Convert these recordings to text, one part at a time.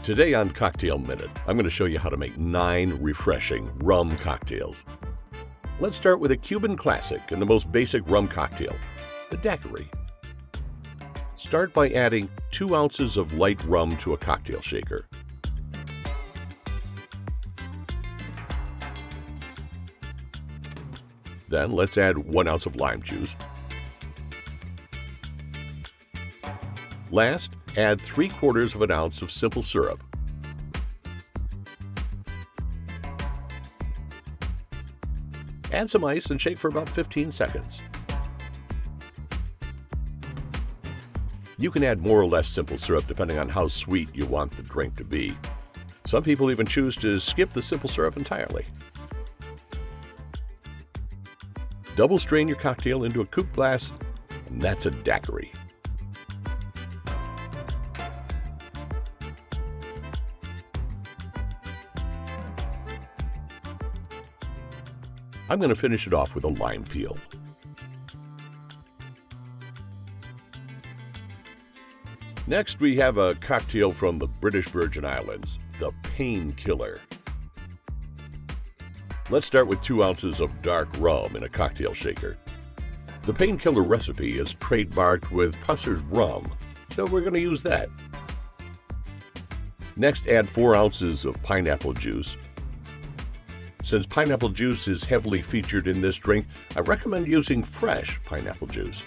Today on Cocktail Minute, I'm going to show you how to make 9 refreshing rum cocktails. Let's start with a Cuban classic and the most basic rum cocktail, the Daiquiri. Start by adding 2 ounces of light rum to a cocktail shaker. Then let's add 1 ounce of lime juice. Last, add 3/4 of an ounce of simple syrup. Add some ice and shake for about 15 seconds. You can add more or less simple syrup depending on how sweet you want the drink to be. Some people even choose to skip the simple syrup entirely. Double strain your cocktail into a coupe glass, and that's a daiquiri. I'm going to finish it off with a lime peel. Next, we have a cocktail from the British Virgin Islands, the Painkiller. Let's start with 2 ounces of dark rum in a cocktail shaker. The Painkiller recipe is trademarked with Pusser's rum, so we're going to use that. Next, add 4 ounces of pineapple juice. Since pineapple juice is heavily featured in this drink, I recommend using fresh pineapple juice.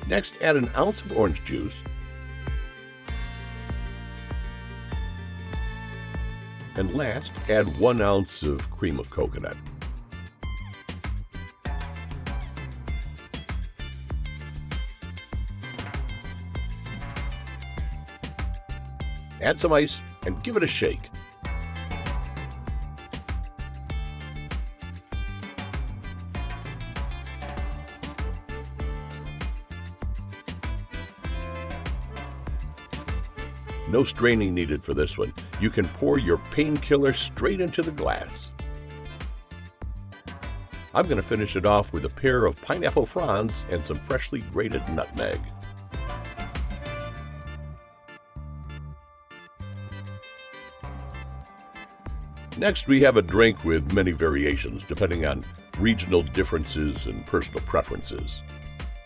Next, add an ounce of orange juice. And last, add 1 ounce of cream of coconut. Add some ice and give it a shake. No straining needed for this one. You can pour your Painkiller straight into the glass. I'm going to finish it off with a pair of pineapple fronds and some freshly grated nutmeg. Next, we have a drink with many variations depending on regional differences and personal preferences.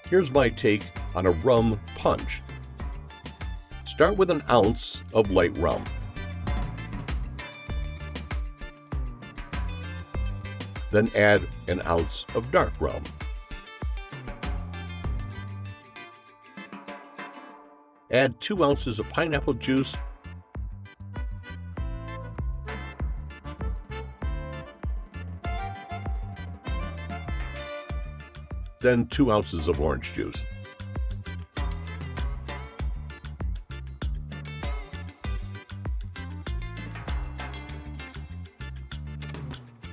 Here's my take on a rum punch. Start with an ounce of light rum. Then add an ounce of dark rum. Add 2 ounces of pineapple juice. Then 2 ounces of orange juice.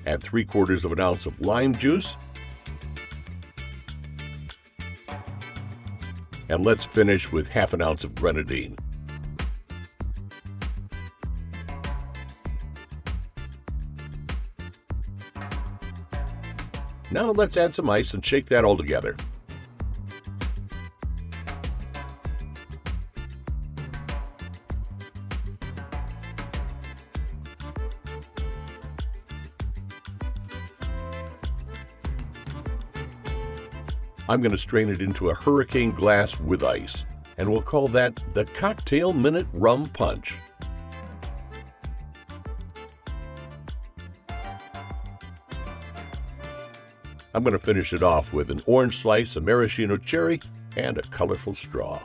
Add 3/4 of an ounce of lime juice. And let's finish with half an ounce of grenadine. Now let's add some ice and shake that all together. I'm going to strain it into a hurricane glass with ice, and we'll call that the Cocktail Minute Rum Punch. I'm going to finish it off with an orange slice, a maraschino cherry, and a colorful straw.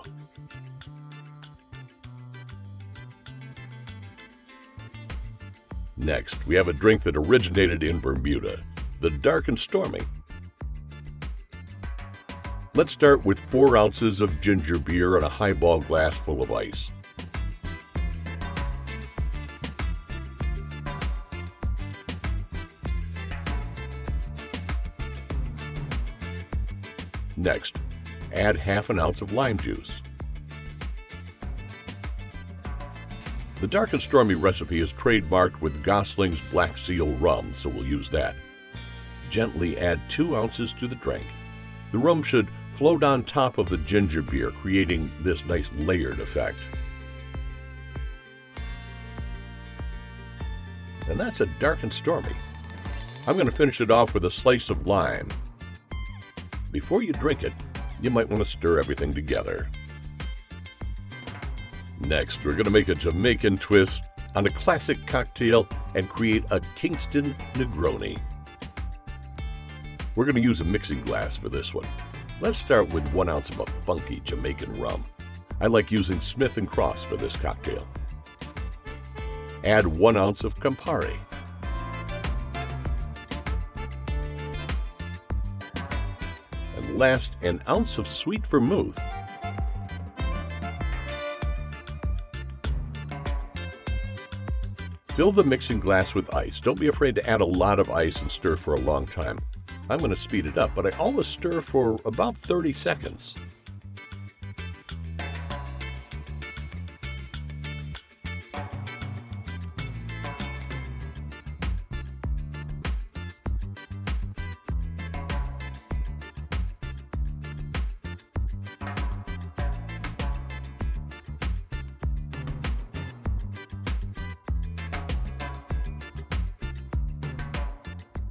Next, we have a drink that originated in Bermuda, the Dark and Stormy. Let's start with 4 ounces of ginger beer in a highball glass full of ice. Next, add half an ounce of lime juice. The Dark and Stormy recipe is trademarked with Gosling's Black Seal rum, so we'll use that. Gently add 2 ounces to the drink. The rum should flowed on top of the ginger beer, creating this nice layered effect. And that's a dark and stormy. I'm going to finish it off with a slice of lime. Before you drink it, you might want to stir everything together. Next, we're going to make a Jamaican twist on a classic cocktail and create a Kingston Negroni. We're going to use a mixing glass for this one. Let's start with 1 ounce of a funky Jamaican rum. I like using Smith & Cross for this cocktail. Add 1 ounce of Campari. And last, an ounce of sweet vermouth. Fill the mixing glass with ice. Don't be afraid to add a lot of ice and stir for a long time. I'm going to speed it up, but I always stir for about 30 seconds.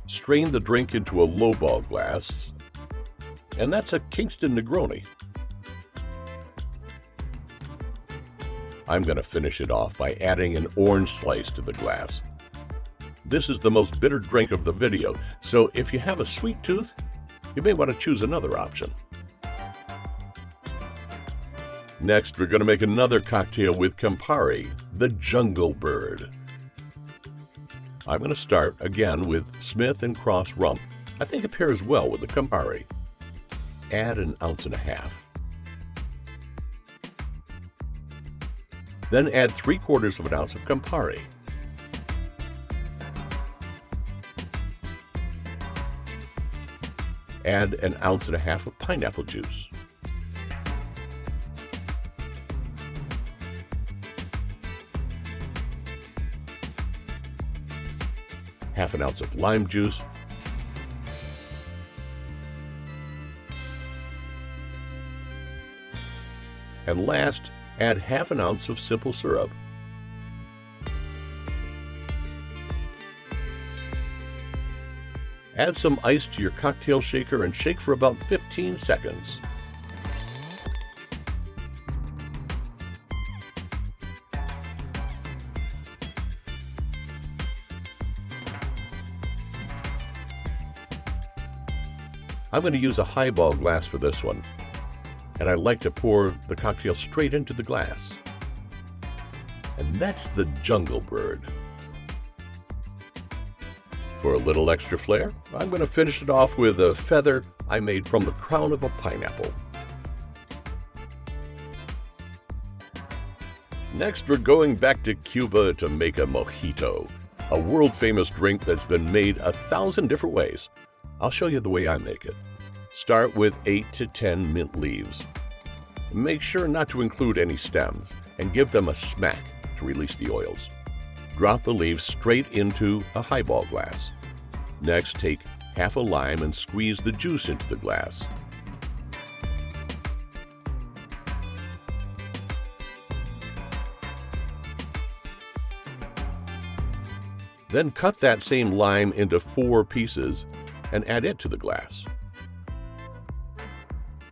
Strain the drink into a lowball glass, and that's a Kingston Negroni. I'm going to finish it off by adding an orange slice to the glass. This is the most bitter drink of the video, so if you have a sweet tooth, you may want to choose another option. Next, we're going to make another cocktail with Campari, the Jungle Bird. I'm going to start again with Smith & Cross rum. I think it pairs well with the Campari. Add 1.5 ounces. Then add 3/4 ounce of Campari. Add 1.5 ounces of pineapple juice. Half an ounce of lime juice, and last, add half an ounce of simple syrup. Add some ice to your cocktail shaker and shake for about 15 seconds. I'm going to use a highball glass for this one, and I like to pour the cocktail straight into the glass. And that's the Jungle Bird. For a little extra flair, I'm going to finish it off with a feather I made from the crown of a pineapple. Next, we're going back to Cuba to make a Mojito, a world-famous drink that's been made 1,000 different ways. I'll show you the way I make it. Start with 8 to 10 mint leaves. Make sure not to include any stems and give them a smack to release the oils. Drop the leaves straight into a highball glass. Next, take half a lime and squeeze the juice into the glass. Then cut that same lime into 4 pieces and add it to the glass.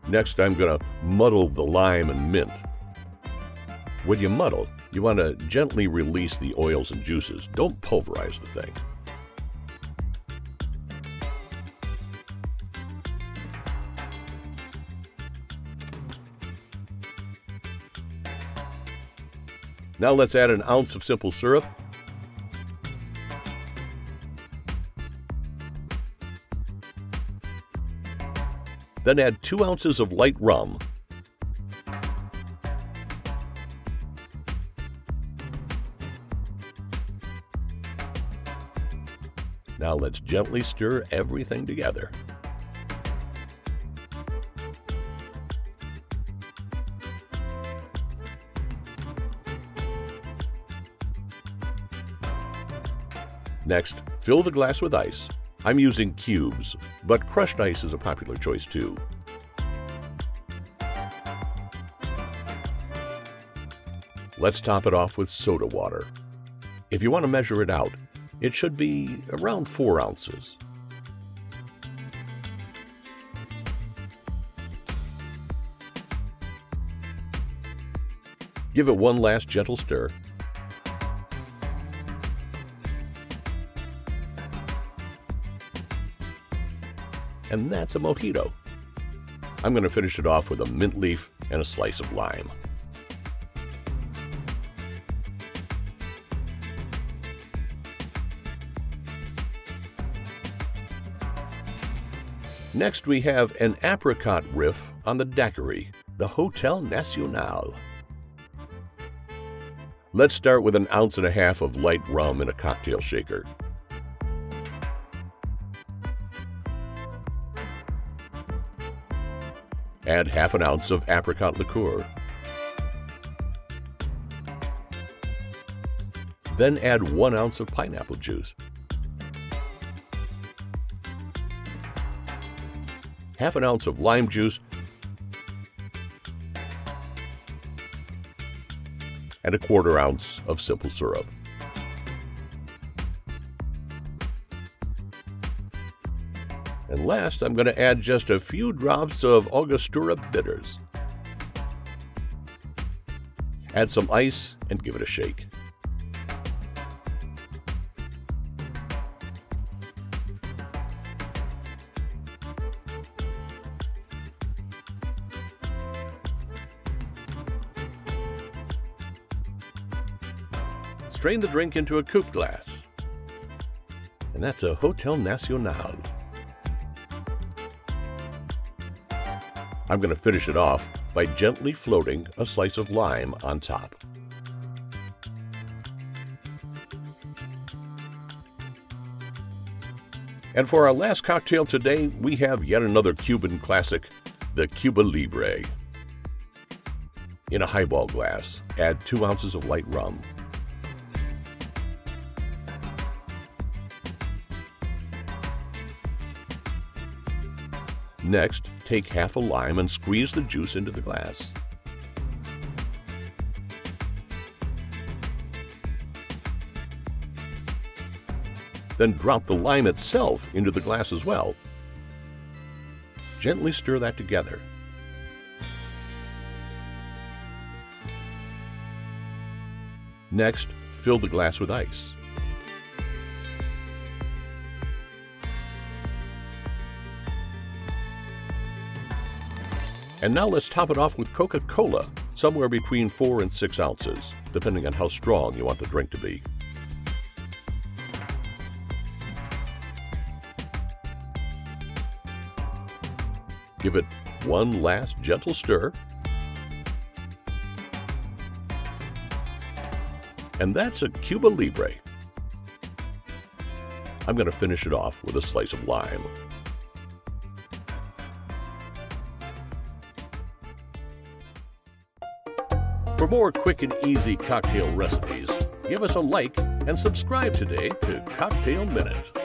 Next, I'm going to muddle the lime and mint. When you muddle, you want to gently release the oils and juices. Don't pulverize the thing. Now let's add 1 ounce of simple syrup. Then add 2 ounces of light rum. Now let's gently stir everything together. Next, fill the glass with ice. I'm using cubes, but crushed ice is a popular choice too. Let's top it off with soda water. If you want to measure it out, it should be around 4 ounces. Give it one last gentle stir. And that's a mojito. I'm going to finish it off with a mint leaf and a slice of lime. Next, we have an apricot riff on the Daiquiri, the Hotel Nacional. Let's start with 1.5 ounces of light rum in a cocktail shaker. Add 1/2 ounce of apricot liqueur. Then add 1 ounce of pineapple juice. 1/2 ounce of lime juice, and 1/4 ounce of simple syrup. And last, I'm going to add just a few drops of Angostura bitters. Add some ice and give it a shake. Strain the drink into a coupe glass. And that's a Hotel Nacional. I'm going to finish it off by gently floating a slice of lime on top. And for our last cocktail today, we have yet another Cuban classic, the Cuba Libre. In a highball glass, add 2 ounces of light rum. Next, take 1/2 a lime and squeeze the juice into the glass. Then drop the lime itself into the glass as well. Gently stir that together. Next, fill the glass with ice. And now let's top it off with Coca-Cola, somewhere between 4 and 6 ounces, depending on how strong you want the drink to be. Give it one last gentle stir. And that's a Cuba Libre. I'm going to finish it off with a slice of lime. For more quick and easy cocktail recipes, give us a like and subscribe today to Cocktail Minute.